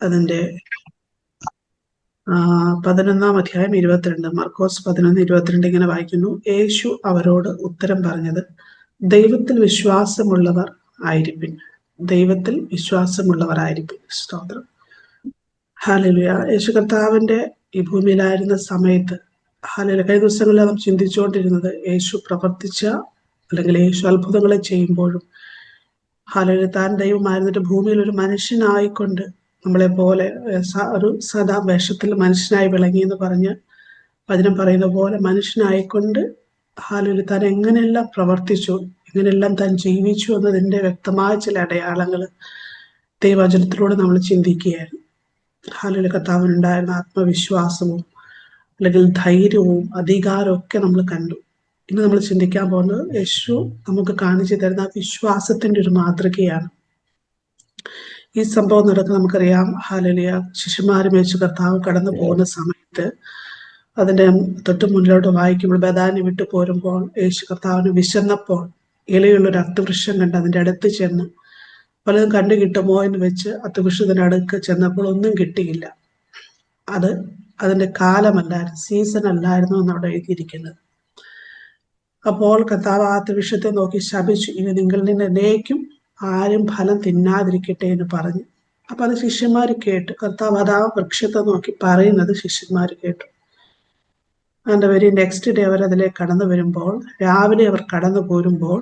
അതിന്റെ 11 അധ്യായം 22, മർക്കോസ് 11:22 ഇങ്ങനെ വായിക്കുന്നു. യേശു അവരോട് ഉത്തരം പറഞ്ഞത്, ദൈവത്തിൽ വിശ്വാസമുള്ളവർ ആയിരിപ്പിൻ. ദൈവത്തിൽ വിശ്വാസമുള്ളവർ ആയിരിപ്പിൻ. സ്തോത്രം. ഹല്ലേലൂയ. യേശു കർത്താവിന്റെ ഈ ഭൂമിയിലായിരുന്ന സമയത്ത് ഹല്ലേലൂയ കഴിഞ്ഞ ദിവസങ്ങളിൽ നാം ചിന്തിച്ചുകൊണ്ടിരുന്നത് യേശു പ്രവർത്തിച്ച അല്ലെങ്കിൽ യേശു അത്ഭുതങ്ങളെ ചെയ്യുമ്പോഴും ഹല്ലേലൂയ താൻ ദൈവമായിരുന്നിട്ട് ഭൂമിയിൽ ഒരു മനുഷ്യനായിക്കൊണ്ട് നമ്മളെ പോലെ ഒരു സദാ വേഷത്തിൽ മനുഷ്യനായി വിളങ്ങി എന്ന് പറഞ്ഞ് വചനം പറയുന്ന പോലെ മനുഷ്യനായിക്കൊണ്ട് ഹല്ലേലൂയ താൻ എങ്ങനെയെല്ലാം പ്രവർത്തിച്ചു, എങ്ങനെയെല്ലാം താൻ ജീവിച്ചു എന്നതിൻ്റെ വ്യക്തമായ ചില അടയാളങ്ങൾ ദൈവവചനത്തിലൂടെ നമ്മൾ ചിന്തിക്കുകയായിരുന്നു. ഹല്ലേലൂയ കർത്താവിനുണ്ടായിരുന്ന ആത്മവിശ്വാസവും അല്ലെങ്കിൽ ധൈര്യവും അധികാരവും ഒക്കെ നമ്മൾ കണ്ടു. ഇന്ന് നമ്മൾ ചിന്തിക്കാൻ പോകുന്നത് യേശു നമുക്ക് കാണിച്ചു തരുന്ന വിശ്വാസത്തിന്റെ ഒരു മാതൃകയാണ്. ഈ സംഭവം നടക്കുന്ന നമുക്കറിയാം. ഹല്ലേലൂയ ശിഷ്യന്മാരും യേശു കർത്താവ് കടന്നു പോകുന്ന സമയത്ത് അതിന്റെ തൊട്ട് മുന്നിലോട്ട് വായിക്കുമ്പോൾ ബഥാന്യ വിട്ടു പോരുമ്പോൾ യേശു കർത്താവിന് വിശന്നപ്പോൾ ഇലയുള്ളൊരു അത്തിവൃക്ഷം കണ്ട് അതിന്റെ അടുത്ത് ചെന്ന് പലതും കണ്ടു കിട്ടുമോ എന്ന് വെച്ച് അത്തിവൃക്ഷത്തിന്റെ അടുക്ക് ചെന്നപ്പോൾ ഒന്നും കിട്ടിയില്ല. അതിന്റെ കാലമല്ലായിരുന്നു, സീസൺ അല്ലായിരുന്നു എന്നവിടെ എഴുതിയിരിക്കുന്നത്. അപ്പോൾ കർത്താവ് ആ അത്തിവൃക്ഷത്തെ നോക്കി ശപിച്ചു, ഇനി നിങ്ങളിൽ നിന്ന് എന്നേക്കും ആരും ഫലം തിന്നാതിരിക്കട്ടെ എന്ന് പറഞ്ഞു. അപ്പൊ അത് ശിഷ്യന്മാർ കേട്ടു. കർത്താവ് അത് ആ വൃക്ഷത്തെ നോക്കി പറയുന്നത് ശിഷ്യന്മാർ കേട്ടു. അതിന്റെ വെരി നെക്സ്റ്റ് ഡേ അവർ അതിലേക്ക് കടന്നു വരുമ്പോൾ, രാവിലെ അവർ കടന്നു പോരുമ്പോൾ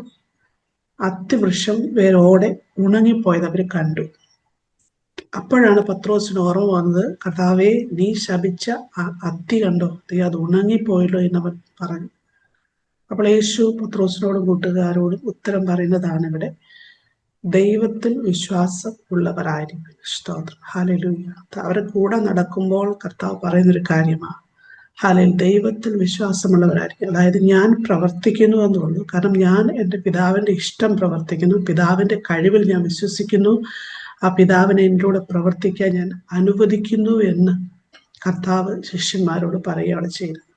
അത്തിവൃക്ഷം വേരോടെ ഉണങ്ങിപ്പോയത് അവർ കണ്ടു. അപ്പോഴാണ് പത്രോസിന് ഓർമ്മ വന്നത്, കർത്താവേ നീ ശപിച്ച ആ അത്തി കണ്ടോ, നീ അത് ഉണങ്ങിപ്പോയല്ലോ എന്നവൻ പറഞ്ഞു. അപ്പോൾ യേശു പത്രോസിനോടും കൂട്ടുകാരോടും ഉത്തരം പറയുന്നതാണ് ഇവിടെ, ദൈവത്തിൽ വിശ്വാസം ഉള്ളവരായിരിക്കും. സ്തോത്രം. ഹല്ലേലൂയ. അവരെ കൂടെ നടക്കുമ്പോൾ കർത്താവ് പറയുന്നൊരു കാര്യമാണ്, ഹല്ലേലൂയ, ദൈവത്തിൽ വിശ്വാസമുള്ളവരായിരിക്കും. അതായത് ഞാൻ പ്രവർത്തിക്കുന്നു എന്നുള്ളൂ, കാരണം ഞാൻ എൻ്റെ പിതാവിൻ്റെ ഇഷ്ടം പ്രവർത്തിക്കുന്നു, പിതാവിൻ്റെ കഴിവിൽ ഞാൻ വിശ്വസിക്കുന്നു, ആ പിതാവിനെ എന്നോട് പ്രവർത്തിക്കാൻ ഞാൻ അനുവദിക്കുന്നു എന്ന് കർത്താവ് ശിഷ്യന്മാരോട് പറയുകയാണ് ചെയ്യുന്നത്.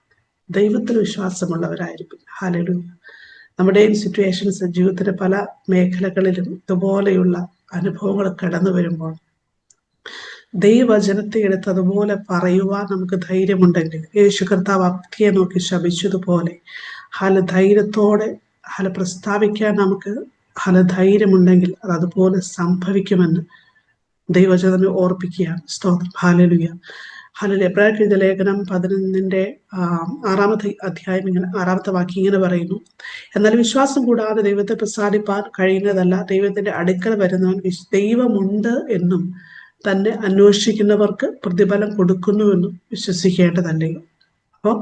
ദൈവത്തിൽ വിശ്വാസമുള്ളവരായിരിക്കും. ഹല്ലേലൂയ. നമ്മുടെയും സിറ്റുവേഷൻസ്, ജീവിതത്തിലെ പല മേഖലകളിലും ഇതുപോലെയുള്ള അനുഭവങ്ങൾ കടന്നു വരുമ്പോൾ ദൈവവചനത്തെ എടുത്ത് അതുപോലെ പറയുവാൻ നമുക്ക് ധൈര്യമുണ്ടെങ്കിൽ, യേശു കർത്താവ് അത്തിയെ നോക്കി ശപിച്ചതുപോലെ ധൈര്യത്തോടെ പ്രസ്താവിക്കാൻ നമുക്ക് ധൈര്യമുണ്ടെങ്കിൽ അത് അതുപോലെ സംഭവിക്കുമെന്ന് ദൈവവചനം ഓർപ്പിക്കുകയാണ്. സ്തോത്രം. ഹല്ലേലൂയ. ഹല്ലേലൂയ. എബ്രായർക്കെഴുതിയ ലേഖനം 11 6 അധ്യായം ഇങ്ങനെ 6 വാക്യം ഇങ്ങനെ പറയുന്നു, എന്നാൽ വിശ്വാസം കൂടാതെ ദൈവത്തെ പ്രസാദിപ്പാൻ കഴിയുന്നതല്ല, ദൈവത്തിന്റെ അടുക്കൽ വരുന്നവൻ ദൈവമുണ്ട് എന്നും തന്നെ അന്വേഷിക്കുന്നവർക്ക് പ്രതിഫലം കൊടുക്കുന്നുവെന്നും വിശ്വസിക്കേണ്ടതല്ലയോ. അപ്പോൾ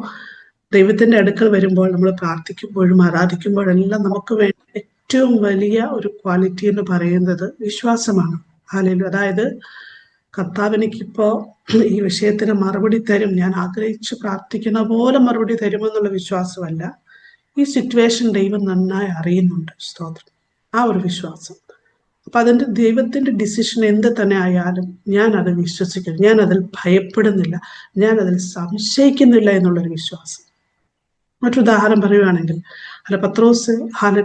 ദൈവത്തിന്റെ അടുക്കൽ വരുമ്പോൾ നമ്മൾ പ്രാർത്ഥിക്കുമ്പോഴും ആരാധിക്കുമ്പോഴെല്ലാം നമുക്ക് വേണ്ട ഏറ്റവും വലിയ ഒരു ക്വാളിറ്റി എന്ന് പറയുന്നത് വിശ്വാസമാണ്. ഹല്ലേലൂയ. അതായത് കർത്താവ് എനിക്കിപ്പോ ഈ വിഷയത്തിന് മറുപടി തരും, ഞാൻ ആഗ്രഹിച്ച് പ്രാർത്ഥിക്കുന്ന പോലെ മറുപടി തരുമെന്നുള്ള വിശ്വാസമല്ല, ഈ സിറ്റുവേഷൻ ദൈവം നന്നായി അറിയുന്നുണ്ട്. സ്തോത്രം. ആ ഒരു വിശ്വാസം. അപ്പൊ അതിന്റെ ദൈവത്തിന്റെ ഡിസിഷൻ എന്ത് തന്നെ ആയാലും ഞാൻ അത് വിശ്വസിക്കുന്നു, ഞാൻ അതിൽ ഭയപ്പെടുന്നില്ല, ഞാൻ അതിൽ സംശയിക്കുന്നില്ല എന്നുള്ളൊരു വിശ്വാസം. മറ്റൊരുദാഹരണം പറയുകയാണെങ്കിൽ, പത്രോസ്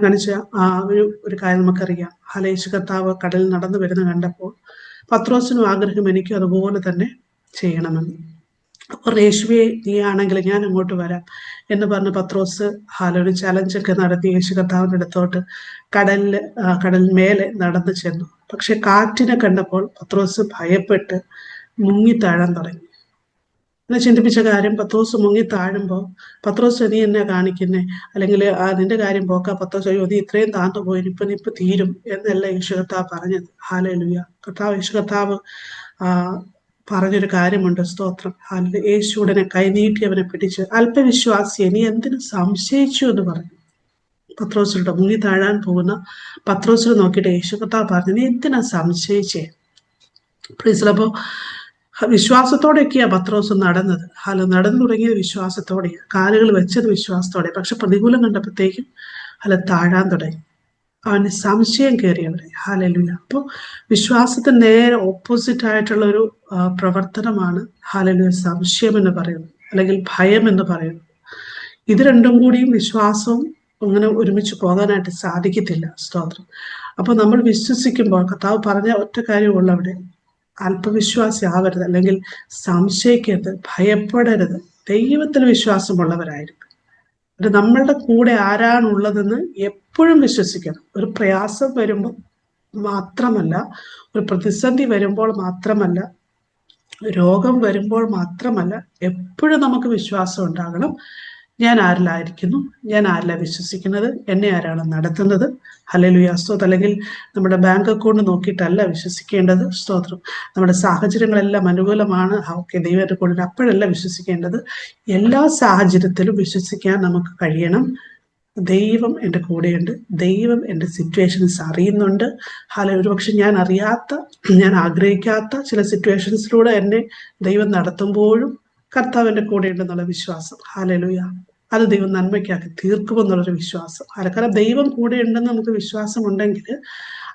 കാണിച്ച ആ ഒരു കാര്യം നമുക്കറിയാം. യേശു കർത്താവ് കടലിൽ നടന്നു വരുന്ന കണ്ടപ്പോൾ പത്രോസിനും ആഗ്രഹം എനിക്കും അതുപോലെ തന്നെ ചെയ്യണമെന്ന്. അപ്പോൾ യേശുവെ നീ ആണെങ്കിൽ ഞാൻ അങ്ങോട്ട് വരാം എന്ന് പറഞ്ഞ് പത്രോസ് ഒരു ചലഞ്ചൊക്കെ നടത്തി യേശു കർത്താവിൻ്റെ അടുത്തോട്ട് കടൽ മേലെ നടന്നു ചെന്നു. പക്ഷെ കാറ്റിനെ കണ്ടപ്പോൾ പത്രോസ് ഭയപ്പെട്ട് മുങ്ങിത്താഴാൻ തുടങ്ങി. എന്നെ ചിന്തിപ്പിച്ച കാര്യം, പത്രോസ് മുങ്ങി താഴുമ്പോൾ പത്രോസ് നീ എന്നെ കാണിക്കുന്നേ, അല്ലെങ്കിൽ നിന്റെ കാര്യം പോക്കാ പത്രോസ്, അയ്യോ നീ ഇത്രയും താന്നു പോയി, ഇപ്പൊ തീരും എന്നല്ല യേശു കർത്താവ് പറഞ്ഞത്. ഹല്ലേലൂയ. യേശു കർത്താവ് പറഞ്ഞൊരു കാര്യമുണ്ട്. സ്തോത്രം. യേശു ഉടനെ കൈനീട്ടി അവനെ പിടിച്ച്, അല്പവിശ്വാസിയെ നീ എന്തിനു സംശയിച്ചു എന്ന് പറഞ്ഞു. പത്രോസിലൂടെ മുങ്ങി താഴാൻ പോകുന്ന പത്രോസിനെ നോക്കിയിട്ട് യേശു കർത്താവ് പറഞ്ഞു, നീ എന്തിനാ സംശയിച്ചേ. പ്ലീസിലപ്പോ വിശ്വാസത്തോടെയൊക്കെയാ പത്രോസ് നടന്നത്. നടന്നു തുടങ്ങിയത് വിശ്വാസത്തോടെയാണ്, കാലുകൾ വെച്ചത് വിശ്വാസത്തോടെ. പക്ഷെ പ്രതികൂലം കണ്ടപ്പോഴത്തേക്കും താഴാൻ തുടങ്ങി, അവന് സംശയം കയറി അവിടെ. ഹല്ലേലൂയ. അപ്പോൾ വിശ്വാസത്തിന് നേരെ ഓപ്പോസിറ്റ് ആയിട്ടുള്ള ഒരു പ്രവർത്തനമാണ് ഹല്ലേലൂയ സംശയം എന്ന് പറയുന്നത്, അല്ലെങ്കിൽ ഭയം എന്ന് പറയുന്നത്. ഇത് രണ്ടും കൂടിയും വിശ്വാസവും അങ്ങനെ ഒരുമിച്ച് പോകാനായിട്ട് സാധിക്കത്തില്ല. സ്തോത്രം. അപ്പൊ നമ്മൾ വിശ്വസിക്കുമ്പോൾ കർത്താവ് പറഞ്ഞ ഒറ്റ കാര്യമുള്ള അവിടെ, അല്പവിശ്വാസി ആവരുത്, അല്ലെങ്കിൽ സംശയിക്കരുത്, ഭയപ്പെടരുത്. ദൈവത്തിൽ വിശ്വാസമുള്ളവരായിരിക്കും. അത് നമ്മളുടെ കൂടെ ആരാണുള്ളതെന്ന് എപ്പോഴും വിശ്വസിക്കണം. ഒരു പ്രയാസം വരുമ്പോൾ മാത്രമല്ല, ഒരു പ്രതിസന്ധി വരുമ്പോൾ മാത്രമല്ല, രോഗം വരുമ്പോൾ മാത്രമല്ല, എപ്പോഴും നമുക്ക് വിശ്വാസം ഉണ്ടാകണം. ഞാൻ ആരിലായിരിക്കുന്നു, ഞാൻ ആരിലാ വിശ്വസിക്കുന്നത്, എന്നെ ആരാണ് നടത്തുന്നത്. ഹല്ലേലൂയ, സ്തോത്രം. അല്ലെങ്കിൽ നമ്മുടെ ബാങ്ക് അക്കൗണ്ട് നോക്കിയിട്ടല്ല വിശ്വസിക്കേണ്ടത്. സ്തോത്രം. നമ്മുടെ സാഹചര്യങ്ങളെല്ലാം അനുകൂലമാണ്, ഓക്കെ, ദൈവത്തെ കൊണ്ട്, അപ്പോഴല്ല വിശ്വസിക്കേണ്ടത്. എല്ലാ സാഹചര്യത്തിലും വിശ്വസിക്കാൻ നമുക്ക് കഴിയണം. ദൈവം എൻ്റെ കൂടെയുണ്ട്, ദൈവം എൻ്റെ സിറ്റുവേഷൻസ് അറിയുന്നുണ്ട്. ഒരുപക്ഷെ ഞാൻ അറിയാത്ത, ഞാൻ ആഗ്രഹിക്കാത്ത ചില സിറ്റുവേഷൻസിലൂടെ എന്നെ ദൈവം നടത്തുമ്പോഴും കർത്താവിൻ്റെ കൂടെയുണ്ടെന്നുള്ള വിശ്വാസം. ഹല്ലേലൂയ. അത് ദൈവം നന്മയ്ക്കാക്കി തീർക്കുമെന്നുള്ളൊരു വിശ്വാസം. കാരണം ദൈവം കൂടെ ഉണ്ടെന്ന് നമുക്ക് വിശ്വാസം ഉണ്ടെങ്കിൽ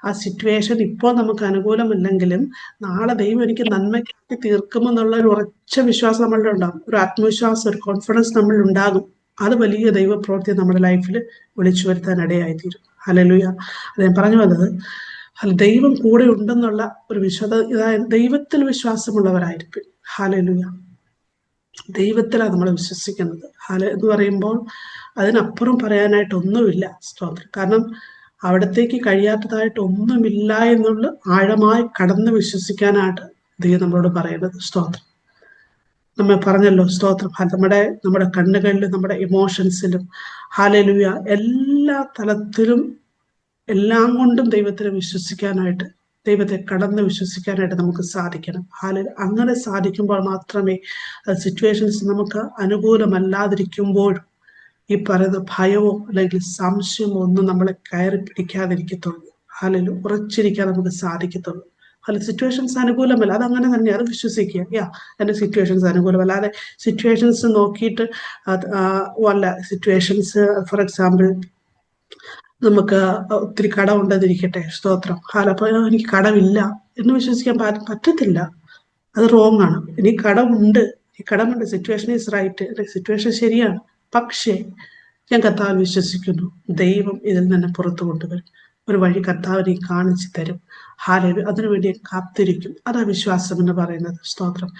ആ സിറ്റുവേഷൻ ഇപ്പോൾ നമുക്ക് അനുകൂലമല്ലെങ്കിലും നാളെ ദൈവം എനിക്ക് നന്മയ്ക്കാക്കി തീർക്കുമെന്നുള്ള ഒരു ഉറച്ച വിശ്വാസം നമ്മളിൽ ഉണ്ടാകും. ഒരു ആത്മവിശ്വാസം, ഒരു കോൺഫിഡൻസ് നമ്മളിൽ ഉണ്ടാകും. അത് വലിയ ദൈവപ്രവൃത്തി നമ്മുടെ ലൈഫിൽ വിളിച്ചു വരുത്താൻ ഇടയായിത്തീരും. ഹല്ലേലൂയ. അത് ഞാൻ പറഞ്ഞു വന്നത്, ദൈവം കൂടെ ഉണ്ടെന്നുള്ള ഒരു ദൈവത്തിൽ വിശ്വാസമുള്ളവരായിരിക്കും. ഹല്ലേലൂയ. ദൈവത്തിലാണ് നമ്മൾ വിശ്വസിക്കുന്നത്. എന്ന് പറയുമ്പോൾ അതിനപ്പുറം പറയാനായിട്ട് ഒന്നുമില്ല. സ്തോത്രം. കാരണം അവിടത്തേക്ക് കഴിയാത്തതായിട്ട് ഒന്നുമില്ല എന്നുള്ള ആഴമായി കടന്ന് വിശ്വസിക്കാനായിട്ട് ദൈവം നമ്മളോട് പറയുന്നത്. സ്തോത്രം. നമ്മൾ പറഞ്ഞല്ലോ, സ്തോത്രം, നമ്മുടെ കണ്ണുകളിലും നമ്മുടെ ഇമോഷൻസിലും ഹല്ലേലൂയ എല്ലാ തലത്തിലും എല്ലാം കൊണ്ടും ദൈവത്തിനെ വിശ്വസിക്കാനായിട്ട്, ദൈവത്തെ കടന്ന് വിശ്വസിക്കാനായിട്ട് നമുക്ക് സാധിക്കണം. അങ്ങനെ സാധിക്കുമ്പോൾ മാത്രമേ സിറ്റുവേഷൻസ് നമുക്ക് അനുകൂലമല്ലാതിരിക്കുമ്പോഴും ഈ പറയുന്ന ഭയമോ അല്ലെങ്കിൽ സംശയമോ ഒന്നും നമ്മളെ കയറി പിടിക്കാതിരിക്കത്തുള്ളൂ. ഉറച്ചിരിക്കാൻ നമുക്ക് സാധിക്കത്തുള്ളൂ. സിറ്റുവേഷൻസ് അനുകൂലമല്ല, അതങ്ങനെ തന്നെ, അത് വിശ്വസിക്കുക. എൻ്റെ സിറ്റുവേഷൻസ് അനുകൂലമല്ല, അല്ലാതെ സിറ്റുവേഷൻസ് നോക്കിയിട്ട് അല്ല. സിറ്റുവേഷൻസ്, ഫോർ എക്സാമ്പിൾ, നമുക്ക് ഒത്തിരി കടമുണ്ടെന്നിരിക്കട്ടെ. സ്തോത്രം. അപ്പോൾ എനിക്ക് കടമില്ല എന്ന് വിശ്വസിക്കാൻ പറ്റത്തില്ല. അത് റോങ് ആണ്. ഇനി കടമുണ്ട്, സിറ്റുവേഷൻ ഈസ് റൈറ്റ്, സിറ്റുവേഷൻ ശരിയാണ്. പക്ഷേ ഞാൻ കർത്താവിൽ വിശ്വസിക്കുന്നു, ദൈവം ഇതിൽ നിന്ന് പുറത്തു കൊണ്ടുവരും. ഒരു വഴി കർത്താവിനെ കാണിച്ചു തരും. അതിനുവേണ്ടി കാത്തിരിക്കും. അതാ വിശ്വാസം എന്ന് പറയുന്നത്. സ്തോത്രം.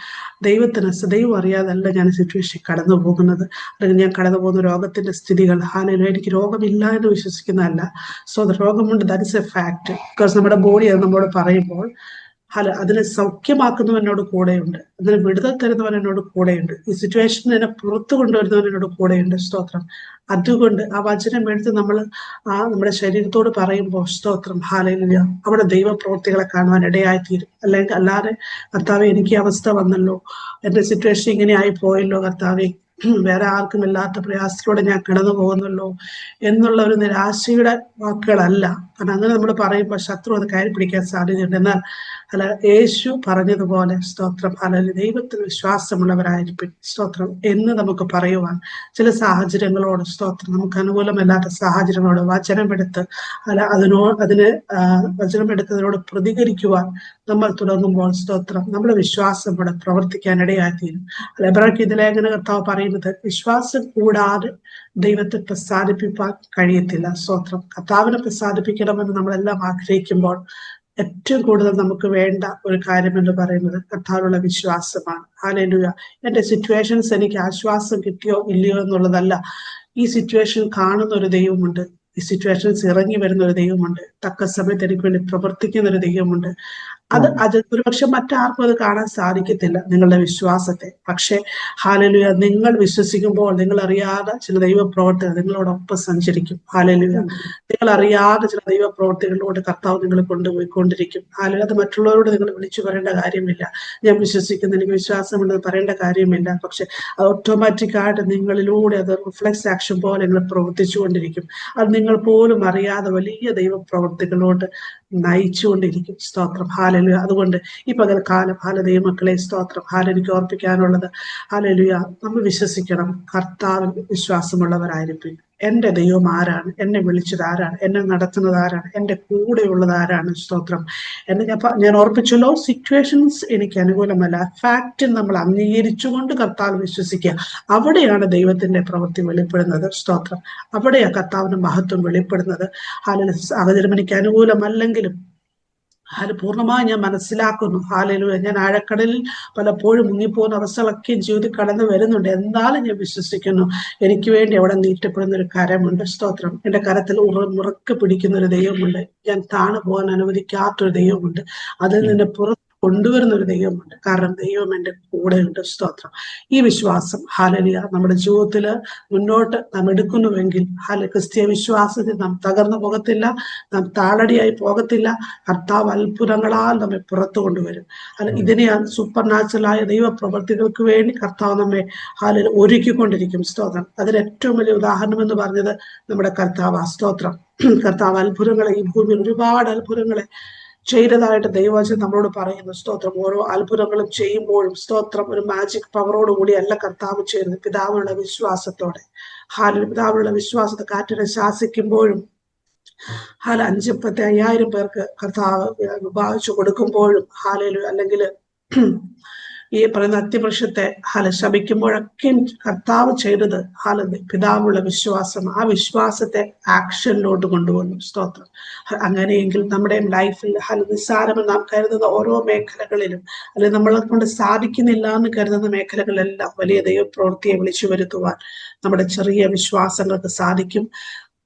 ദൈവം അറിയാതല്ല ഞാൻ സിറ്റുവേഷൻ കടന്നു പോകുന്നത്, അല്ലെങ്കിൽ ഞാൻ കടന്നു പോകുന്ന രോഗത്തിന്റെ സ്ഥിതികൾ. എനിക്ക് രോഗമില്ല എന്ന് വിശ്വസിക്കുന്നതല്ല. സ്തോത്രം. രോഗമുണ്ട്, that is a fact. Because നമ്മുടെ ബോഡി അത് നമ്മോട് പറയുമ്പോൾ അതിനെ സൗഖ്യമാക്കുന്നവൻ എന്നോട് കൂടെയുണ്ട്, അതിനെ വിടുതൽ തരുന്നവൻ എന്നോട് കൂടെയുണ്ട്, ഈ സിറ്റുവേഷൻ എന്നെ പുറത്തു കൊണ്ടുവരുന്നവൻ എന്നോട് കൂടെയുണ്ട്. സ്തോത്രം. അതുകൊണ്ട് ആ വചനം എടുത്ത് നമ്മൾ നമ്മുടെ ശരീരത്തോട് പറയുമ്പോൾ, സ്തോത്രം, ഹല്ലേലൂയ, അവിടെ ദൈവപ്രവൃത്തികളെ കാണുവാൻ ഇടയായിത്തീരും. അല്ലാതെ കർത്താവെ എനിക്ക് അവസ്ഥ വന്നല്ലോ, എന്റെ സിറ്റുവേഷൻ ഇങ്ങനെ ആയി പോയല്ലോ കർത്താവെ, വേറെ ആർക്കും ഇല്ലാത്ത പ്രയാസത്തിലൂടെ ഞാൻ കടന്നു പോകുന്നല്ലോ എന്നുള്ള ഒരു നിരാശയുടെ വാക്കുകളല്ല. കാരണം അങ്ങനെ നമ്മൾ പറയുമ്പോൾ ശത്രു അത് കയറി പിടിക്കാൻ സാധ്യതയുണ്ട്. എന്നാൽ യേശു പറഞ്ഞതുപോലെ, സ്തോത്രം, ദൈവത്തിൽ വിശ്വാസമുള്ളവരായിരിക്കും, സ്തോത്രം, എന്ന് നമുക്ക് പറയുവാൻ ചില സാഹചര്യങ്ങളോട്, സ്തോത്രം, നമുക്ക് അനുകൂലമല്ലാത്ത സാഹചര്യങ്ങളോട് വചനമെടുത്ത് വചനമെടുത്തതിനോട് പ്രതികരിക്കുവാൻ നമ്മൾ തുടങ്ങുമ്പോൾ, സ്തോത്രം, നമ്മുടെ വിശ്വാസം ഇവിടെ പ്രവർത്തിക്കാൻ ഇടയായിത്തീരും. എബ്രായർക്ക് ലേഖന കർത്താവ് പറയുന്നത്, വിശ്വാസം കൂടാതെ ദൈവത്തെ പ്രസാദിപ്പിക്കാൻ കഴിയത്തില്ല. സ്തോത്രം. കർത്താവിനെ പ്രസാദിപ്പിക്കണമെന്ന് നമ്മളെല്ലാം ആഗ്രഹിക്കുമ്പോൾ ഏറ്റവും കൂടുതൽ നമുക്ക് വേണ്ട ഒരു കാര്യം എന്ന് പറയുന്നത് കർത്താവിലുള്ള വിശ്വാസമാണ്. ഹല്ലേലൂയ. എന്റെ സിറ്റുവേഷൻസ് എനിക്ക് ആശ്വാസം കിട്ടിയോ ഇല്ലയോ എന്നുള്ളതല്ല. ഈ സിറ്റുവേഷൻ കാണുന്ന ഒരു ദൈവമുണ്ട്, ഈ സിറ്റുവേഷൻസ് ഇറങ്ങി വരുന്ന ഒരു ദൈവമുണ്ട്, തക്ക സമയത്ത് എനിക്ക് വേണ്ടി പ്രവർത്തിക്കുന്ന ഒരു ദൈവമുണ്ട്. അത് ഒരുപക്ഷെ മറ്റാർക്കും അത് കാണാൻ സാധിക്കത്തില്ല, നിങ്ങളുടെ വിശ്വാസത്തെ. പക്ഷെ ഹല്ലേലൂയ, നിങ്ങൾ വിശ്വസിക്കുമ്പോൾ നിങ്ങൾ അറിയാതെ ചില ദൈവപ്രവർത്തികൾ നിങ്ങളോടൊപ്പം സഞ്ചരിക്കും. ഹല്ലേലൂയ. നിങ്ങൾ അറിയാതെ ചില ദൈവപ്രവർത്തികളിലൂടെ കർത്താവ് നിങ്ങളെ കൊണ്ടുപോയിക്കൊണ്ടിരിക്കും. അത് മറ്റുള്ളവരോട് നിങ്ങൾ വിളിച്ചു പറയേണ്ട കാര്യമില്ല. ഞാൻ വിശ്വസിക്കുന്നു, എനിക്ക് വിശ്വാസമുണ്ടെന്ന് പറയേണ്ട കാര്യമില്ല. പക്ഷെ അത് ഓട്ടോമാറ്റിക്കായിട്ട് നിങ്ങളിലൂടെ അത് റിഫ്ലെക്സ് ആക്ഷൻ പോലെ നിങ്ങൾ പ്രവർത്തിച്ചുകൊണ്ടിരിക്കും. അത് നിങ്ങൾ പോലും അറിയാതെ വലിയ ദൈവപ്രവർത്തികളോട് നയിച്ചുകൊണ്ടിരിക്കും. സ്തോത്രം. ഹല്ലേലൂയ. അതുകൊണ്ട് ഈ പകൽക്കാലം ദൈവമക്കളെ, സ്തോത്രം, എനിക്ക് ഓർപ്പിക്കാനുള്ളത്, ഹല്ലേലൂയ, നമ്മൾ വിശ്വസിക്കണം, കർത്താവിൽ വിശ്വാസമുള്ളവരായിരിക്കും. എന്റെ ദൈവം ആരാണ്, എന്നെ വിളിച്ചത് ആരാണ്, എന്നെ നടത്തുന്നത് ആരാണ്, എന്റെ കൂടെയുള്ളത് ആരാണ്. സ്തോത്രം. ഞാൻ ഓർപ്പിച്ചല്ലോ, സിറ്റുവേഷൻസ് എനിക്ക് അനുകൂലമല്ല, ഫാക്റ്റ് നമ്മൾ അംഗീകരിച്ചുകൊണ്ട് കർത്താവ് വിശ്വസിക്കുക. അവിടെയാണ് ദൈവത്തിന്റെ പ്രവൃത്തി വെളിപ്പെടുന്നത്. സ്തോത്രം. അവിടെയാണ് കർത്താവിന്റെ മഹത്വം വെളിപ്പെടുന്നത്. സാഹചര്യം എനിക്ക് അനുകൂലമല്ലെങ്കിലും പൂർണ്ണമായി ഞാൻ മനസ്സിലാക്കുന്നു. ഹാലലൂയ. ഞാൻ ആഴക്കടലിൽ പലപ്പോഴും മുങ്ങിപ്പോകുന്ന അവസ്ഥകളൊക്കെ ജീവിതത്തിൽ കടന്നു വരുന്നുണ്ട്. എന്നാലും ഞാൻ വിശ്വസിക്കുന്നു, എനിക്ക് വേണ്ടി അവിടെ നീട്ടപ്പെടുന്ന ഒരു കരമുണ്ട്. സ്തോത്രം. എന്റെ കരത്തിൽ മുറുക്കെ പിടിക്കുന്ന ഒരു ദൈവമുണ്ട്. ഞാൻ താണു പോകാൻ അനുവദിക്കാത്തൊരു ദൈവമുണ്ട്. അതിൽ നിന്ന് പുറത്ത് കൊണ്ടുവരുന്ന ഒരു ദൈവമുണ്ട്. കാരണം ദൈവം എൻ്റെ കൂടെയുണ്ട്. സ്തോത്രം. ഈ വിശ്വാസം ഹാലലിയ നമ്മുടെ ജീവിതത്തിൽ മുന്നോട്ട് നാം എടുക്കുന്നുവെങ്കിൽ ക്രിസ്തീയ വിശ്വാസത്തിൽ നാം തകർന്നു പോകത്തില്ല, നാം താളടിയായി പോകത്തില്ല. കർത്താവ് അത്ഭുതങ്ങളാൽ നമ്മെ പുറത്തു കൊണ്ടുവരും. ഇതിനെയാണ് സൂപ്പർ നാച്ചുറലായ ദൈവപ്രവൃത്തികൾക്ക് വേണ്ടി കർത്താവ് നമ്മെ ഒരുക്കിക്കൊണ്ടിരിക്കും. സ്തോത്രം. അതിന് ഏറ്റവും വലിയ ഉദാഹരണം എന്ന് പറഞ്ഞത് നമ്മുടെ കർത്താവ്. സ്തോത്രം. കർത്താവ് അത്ഭുതങ്ങളെ, ഈ ഭൂമിയിൽ ഒരുപാട് അത്ഭുതങ്ങളെ ചെയ്തതായിട്ട് ദൈവവചനം നമ്മളോട് പറയുന്നു. സ്തോത്രം. ഓരോ അത്ഭുതങ്ങളും ചെയ്യുമ്പോഴും സ്തോത്രം ഒരു മാജിക് പവറോടുകൂടി അല്ല കർത്താവ് ചെയ്യുന്നത്. പിതാവിനുള്ള വിശ്വാസത്തോടെ. പിതാവിനുള്ള വിശ്വാസത്തെ കാറ്റിനെ ശാസിക്കുമ്പോഴും 5,50,000 പേർക്ക് കർത്താവ് വിഭാഗിച്ചു കൊടുക്കുമ്പോഴും അല്ലെങ്കിൽ ഈ പറയുന്ന അത്യവൃക്ഷത്തെ ശപിക്കുമ്പോഴൊക്കെയും കർത്താവ് ചെയ്തത് പിതാവുള്ള വിശ്വാസം. ആ വിശ്വാസത്തെ ആക്ഷനിലോട്ട് കൊണ്ടുവന്നു. സ്തോത്രം. അങ്ങനെയെങ്കിൽ നമ്മുടെ ലൈഫിൽ നിസ്സാരമെന്ന് നാം കരുതുന്ന ഓരോ മേഖലകളിലും, അല്ലെങ്കിൽ നമ്മളെ കൊണ്ട് സാധിക്കുന്നില്ല എന്ന് കരുതുന്ന മേഖലകളിലെല്ലാം വലിയ ദൈവപ്രവൃത്തിയെ വിളിച്ചു വരുത്തുവാൻ നമ്മുടെ ചെറിയ വിശ്വാസങ്ങൾക്ക് സാധിക്കും.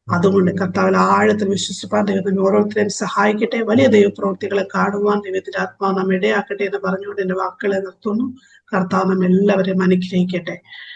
അതുകൊണ്ട് കർത്താവിൽ ആഴത്തിൽ വിശ്വസിപ്പാൻ ദൈവത്തിന് ഓരോരുത്തരെയും സഹായിക്കട്ടെ. വലിയ ദൈവപ്രവൃത്തികളെ കാണുവാൻ ദൈവത്തിന്റെ ആത്മാവ് നാം ഇടയാക്കട്ടെ എന്ന് പറഞ്ഞുകൊണ്ട് എന്റെ വാക്കുകളെ നിർത്തുന്നു. കർത്താവ് നമ്മെല്ലാവരെയും അനുഗ്രഹിക്കട്ടെ.